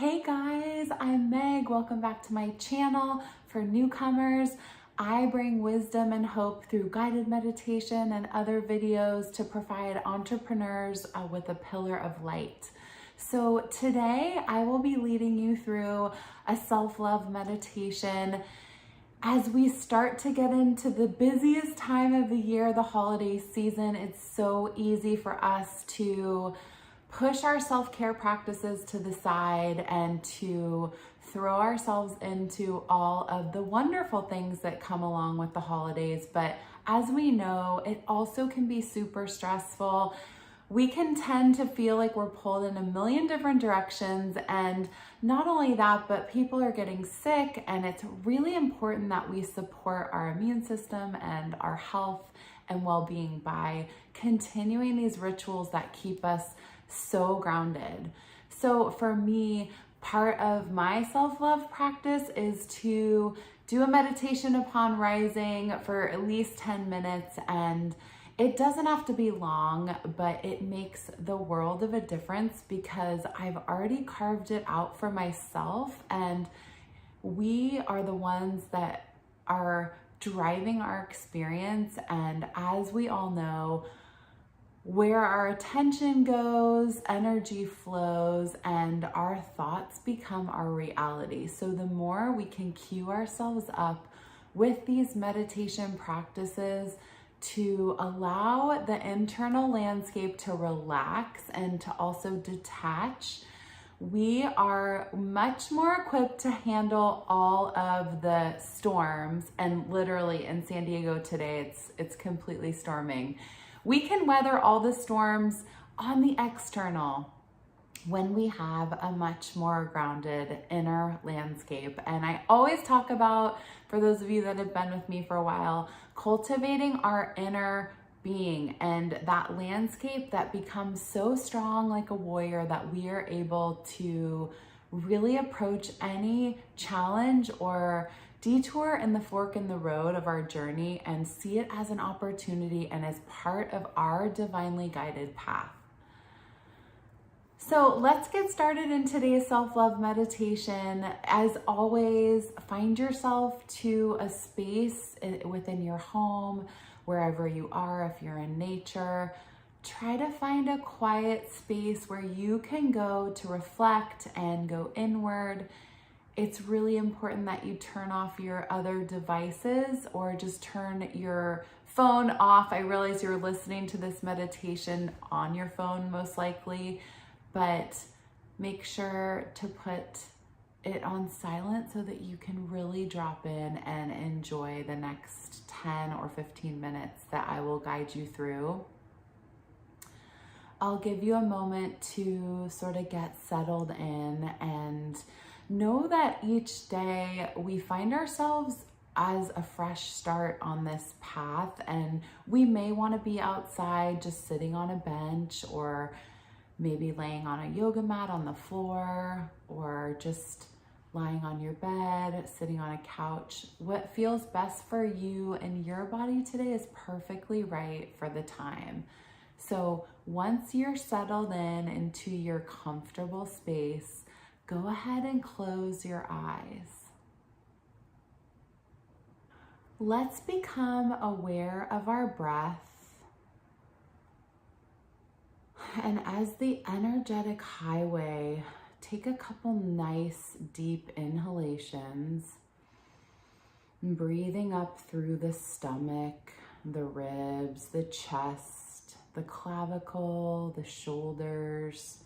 Hey guys, I'm Meg. Welcome back to my channel. For newcomers, I bring wisdom and hope through guided meditation and other videos to provide entrepreneurs with a pillar of light. So today I will be leading you through a self-love meditation as we start to get into the busiest time of the year, the holiday season. It's so easy for us to push our self-care practices to the side and to throw ourselves into all of the wonderful things that come along with the holidays. But as we know, it also can be super stressful. We can tend to feel like we're pulled in a million different directions. And not only that, but people are getting sick, and it's really important that we support our immune system and our health and well-being by continuing these rituals that keep us so grounded. So for me, part of my self-love practice is to do a meditation upon rising for at least 10 minutes. And it doesn't have to be long, but it makes the world of a difference because I've already carved it out for myself, and we are the ones that are driving our experience. And as we all know, where our attention goes, energy flows, and our thoughts become our reality. So the more we can cue ourselves up with these meditation practices to allow the internal landscape to relax and to also detach, we are much more equipped to handle all of the storms. And literally in San Diego today, it's completely storming. We can weather all the storms on the external when we have a much more grounded inner landscape. And I always talk about, for those of you that have been with me for a while, cultivating our inner being and that landscape that becomes so strong like a warrior that we are able to really approach any challenge or detour in the fork in the road of our journey and see it as an opportunity and as part of our divinely guided path. So let's get started in today's self-love meditation. As always, find yourself to a space within your home, wherever you are. If you're in nature, try to find a quiet space where you can go to reflect and go inward. It's really important that you turn off your other devices or just turn your phone off. I realize you're listening to this meditation on your phone most likely, but make sure to put it on silent so that you can really drop in and enjoy the next 10 or 15 minutes that I will guide you through. I'll give you a moment to sort of get settled in and know that each day we find ourselves as a fresh start on this path, and we may want to be outside just sitting on a bench, or maybe laying on a yoga mat on the floor, or just lying on your bed, sitting on a couch. What feels best for you and your body today is perfectly right for the time. So once you're settled into your comfortable space, go ahead and close your eyes. Let's become aware of our breath. And as the energetic highway, take a couple nice deep inhalations, breathing up through the stomach, the ribs, the chest, the clavicle, the shoulders,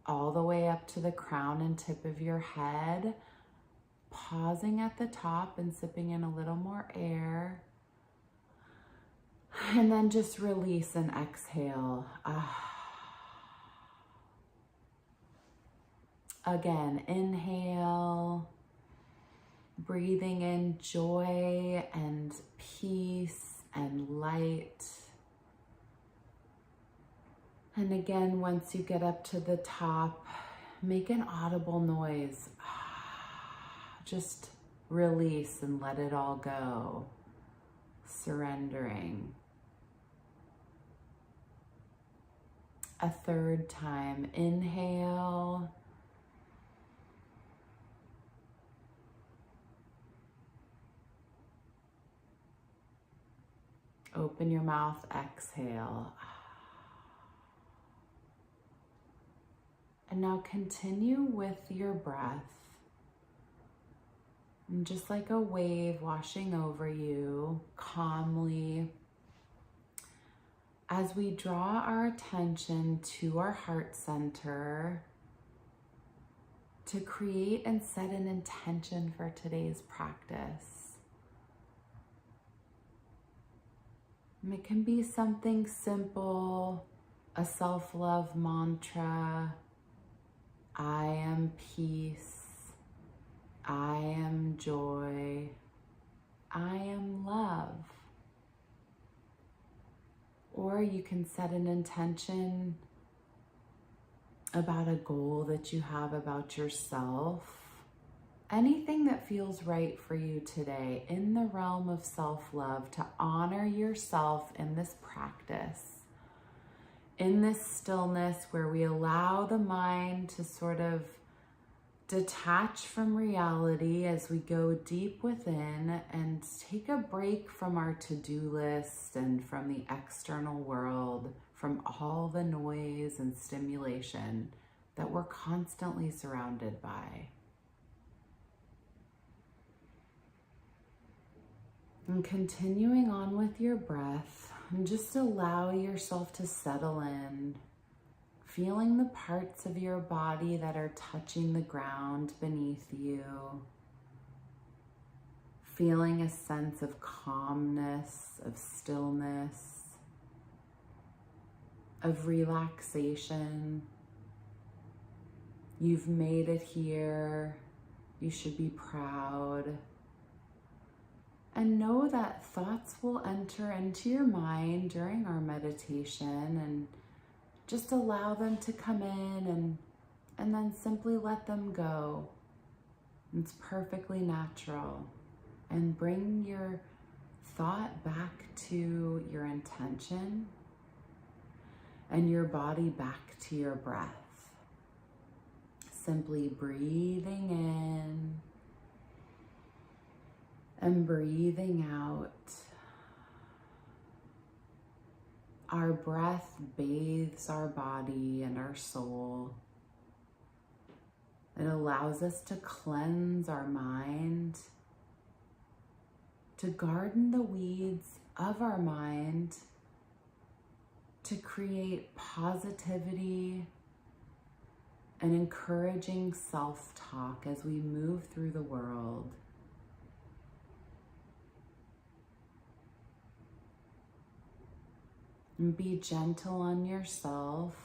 all the way up to the crown and tip of your head, pausing at the top and sipping in a little more air. And then just release and exhale. Again, inhale, breathing in joy and peace and light. And again, once you get up to the top, make an audible noise. Just release and let it all go. Surrendering. A third time, inhale. Open your mouth, exhale. And now continue with your breath. And just like a wave washing over you, calmly, as we draw our attention to our heart center to create and set an intention for today's practice. And it can be something simple, a self-love mantra. I am peace. I am joy. I am love. Or you can set an intention about a goal that you have about yourself. Anything that feels right for you today in the realm of self-love, to honor yourself in this practice, in this stillness where we allow the mind to sort of detach from reality as we go deep within and take a break from our to-do list and from the external world, from all the noise and stimulation that we're constantly surrounded by. And continuing on with your breath, and just allow yourself to settle in, feeling the parts of your body that are touching the ground beneath you, feeling a sense of calmness, of stillness, of relaxation. You've made it here. You should be proud. And know that thoughts will enter into your mind during our meditation, and just allow them to come in and then simply let them go. It's perfectly natural. And bring your thought back to your intention and your body back to your breath. Simply breathing in and breathing out. Our breath bathes our body and our soul. It allows us to cleanse our mind, to garden the weeds of our mind, to create positivity and encouraging self-talk as we move through the world. And be gentle on yourself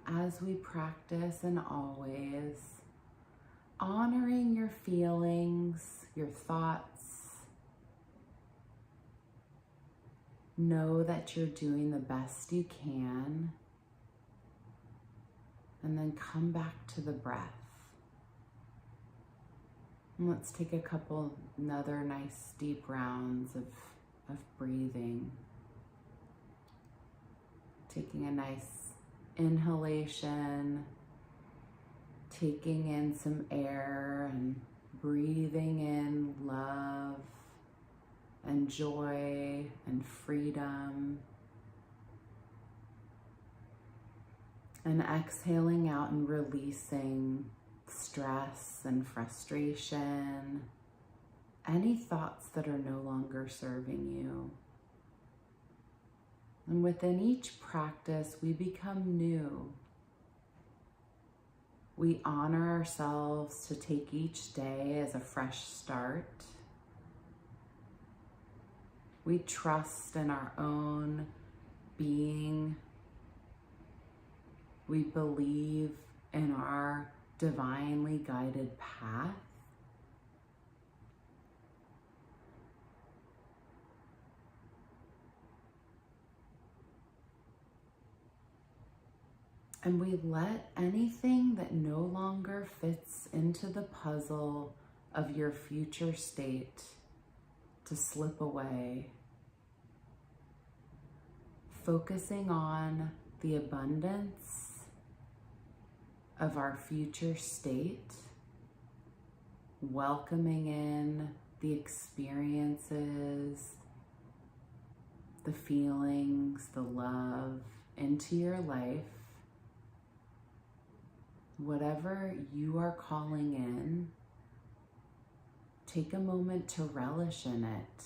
as we practice, and always honoring your feelings, your thoughts. Know that you're doing the best you can, and then come back to the breath. And let's take another nice deep rounds of breathing. Taking a nice inhalation, taking in some air and breathing in love and joy and freedom. And exhaling out and releasing stress and frustration, any thoughts that are no longer serving you. And within each practice, we become new. We honor ourselves to take each day as a fresh start. We trust in our own being. We believe in our divinely guided path. And we let anything that no longer fits into the puzzle of your future state to slip away. Focusing on the abundance of our future state, welcoming in the experiences the feelings, the love into your life. Whatever you are calling in, take a moment to relish in it.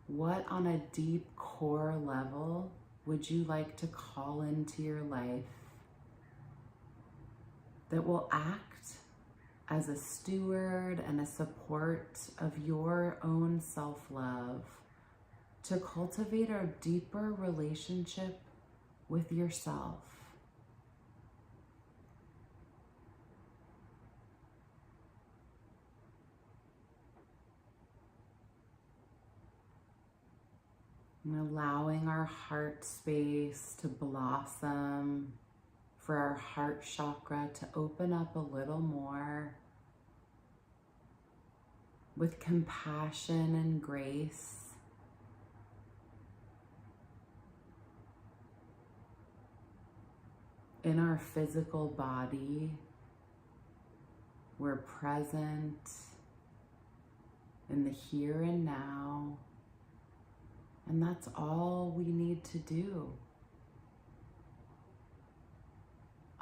What on a deep core level would you like to call into your life that will act as a steward and a support of your own self-love to cultivate a deeper relationship with yourself? And allowing our heart space to blossom, for our heart chakra to open up a little more with compassion and grace. In our physical body, we're present in the here and now. And that's all we need to do.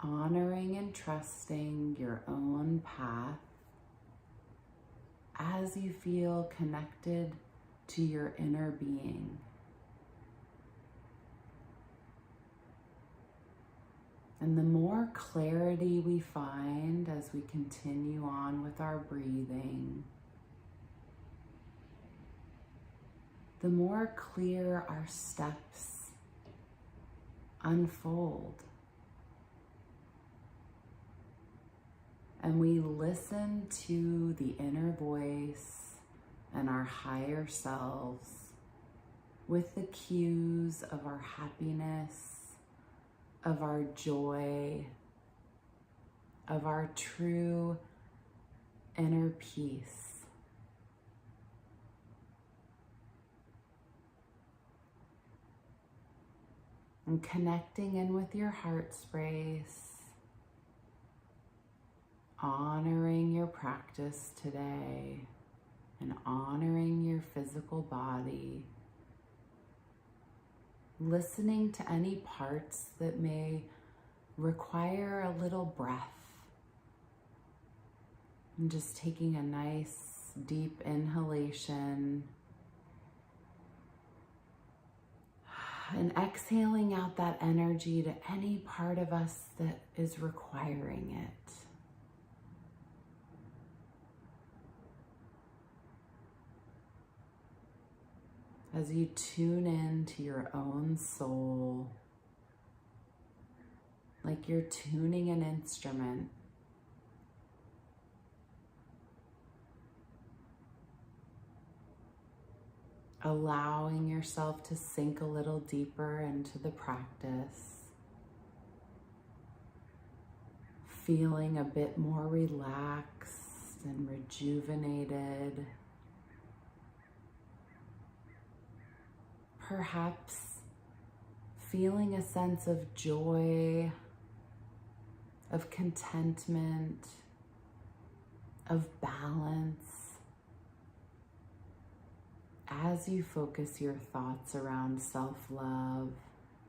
Honoring and trusting your own path as you feel connected to your inner being. And the more clarity we find as we continue on with our breathing, the more clear our steps unfold. And we listen to the inner voice and our higher selves with the cues of our happiness, of our joy, of our true inner peace. And connecting in with your heart space, honoring your practice today and honoring your physical body, listening to any parts that may require a little breath, and just taking a nice deep inhalation and exhaling out that energy to any part of us that is requiring it. As you tune in to your own soul, like you're tuning an instrument, allowing yourself to sink a little deeper into the practice, feeling a bit more relaxed and rejuvenated. Perhaps feeling a sense of joy, of contentment, of balance, as you focus your thoughts around self-love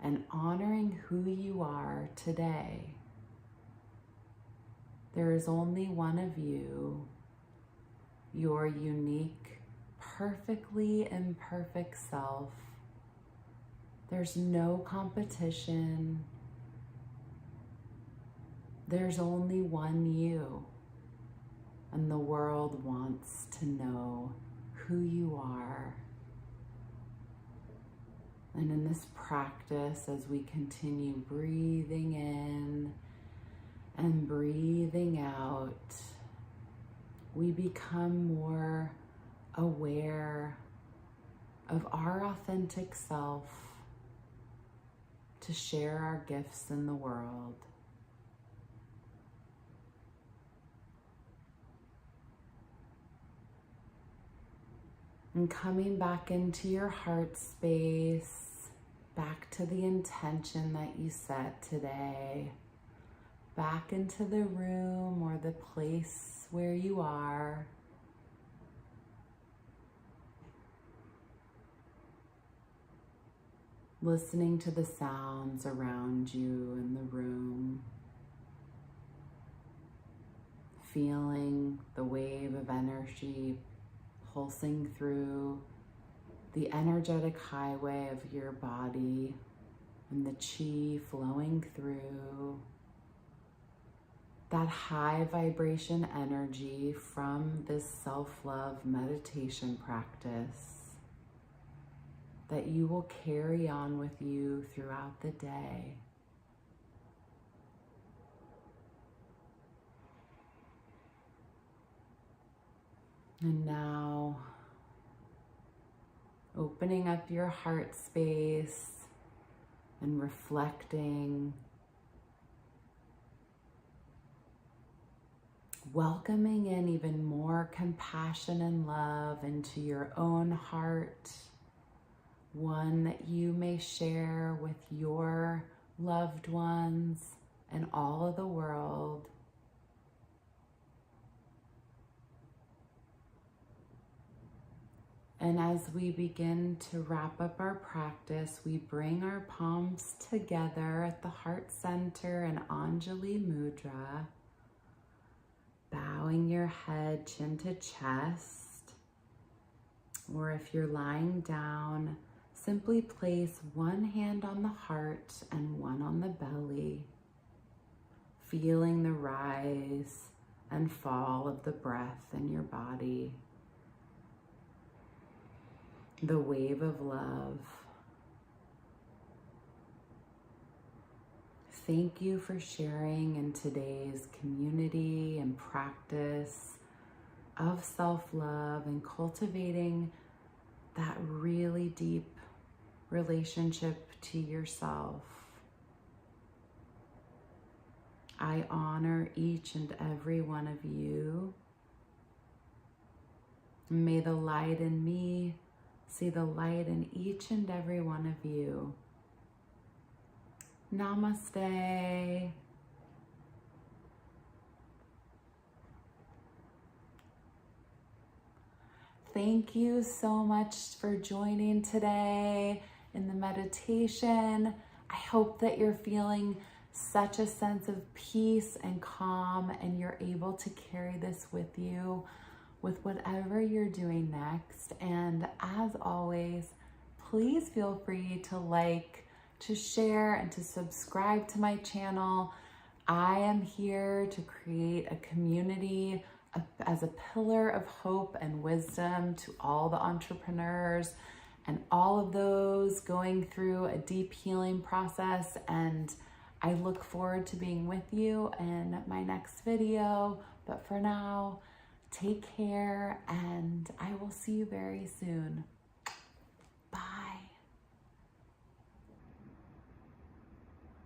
and honoring who you are today. There is only one of you, your unique, perfectly imperfect self. There's no competition. There's only one you, and the world wants to know who you are. And in this practice, as we continue breathing in and breathing out, we become more aware of our authentic self to share our gifts in the world. And coming back into your heart space, back to the intention that you set today, back into the room or the place where you are. listening to the sounds around you in the room, feeling the wave of energy pulsing through the energetic highway of your body and the chi flowing through. That high vibration energy from this self-love meditation practice that you will carry on with you throughout the day. And now, opening up your heart space and reflecting, welcoming in even more compassion and love into your own heart, one that you may share with your loved ones and all of the world. And as we begin to wrap up our practice, we bring our palms together at the heart center in Anjali Mudra, bowing your head chin to chest. Or if you're lying down, simply place one hand on the heart and one on the belly, feeling the rise and fall of the breath in your body. The wave of love. Thank you for sharing in today's community and practice of self-love and cultivating that really deep relationship to yourself. I honor each and every one of you. May the light in me see the light in each and every one of you. Namaste. Thank you so much for joining today in the meditation. I hope that you're feeling such a sense of peace and calm, and you're able to carry this with you with whatever you're doing next. And as always, please feel free to like, to share, and to subscribe to my channel. I am here to create a community as a pillar of hope and wisdom to all the entrepreneurs and all of those going through a deep healing process. And I look forward to being with you in my next video. But for now, take care, and I will see you very soon.